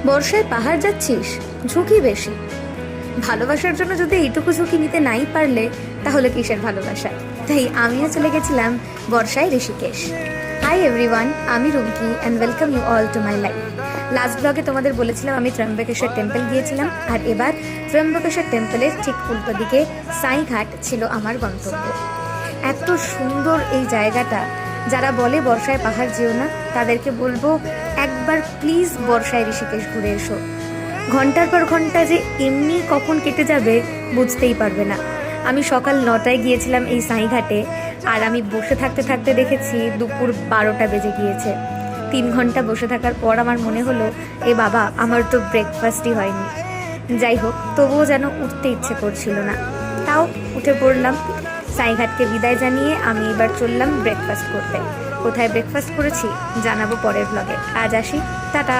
বর্ষায় পাহাড় যাচ্ছিস, ঝুঁকি বেশি। ভালোবাসার জন্য যদি এইটুকু ঝুঁকি নিতে নাই পারলে তাহলে কিসের ভালোবাসা। তাই আমিও চলে গেছিলাম বর্ষায় ঋষিকেশ। হাই এভরিওয়ান, আমি Rumki and welcome you all to my life. Last ব্লগে তোমাদের বলেছিলাম আমি ত্রম্বকেশ্বর টেম্পল গিয়েছিলাম, আর এবার ত্রম্বকেশ্বর টেম্পলের ঠিক উল্টো দিকে সাঁইঘাট ছিল আমার গন্তব্য। এত সুন্দর এই জায়গাটা, যারা বলে বর্ষায় পাহাড় যেও না তাদেরকে বলবো একবার প্লিজ বর্ষায় ঋষিকেশ ঘুরে এসো। ঘন্টার পর ঘন্টা যে এমনি কখন কেটে যাবে বুঝতেই পারবে না। আমি সকাল 9টায় গিয়েছিলাম এই সাঁইঘাটে, আর আমি বসে থাকতে থাকতে দেখেছি দুপুর 12টা বেজে গিয়েছে। 3 ঘন্টা বসে থাকার পর আমার মনে হলো এ বাবা, আমার তো ব্রেকফাস্টই হয়নি। যাই হোক, তবুও যেন উঠতে ইচ্ছে করছিল না, তাও উঠে পড়লাম। সাঁইঘাটকে বিদায় জানিয়ে আমি এবার চললাম ব্রেকফাস্ট করতে। কোথায় ব্রেকফাস্ট করেছি জানাবো পরের ব্লগে। আজ আসি, টাটা।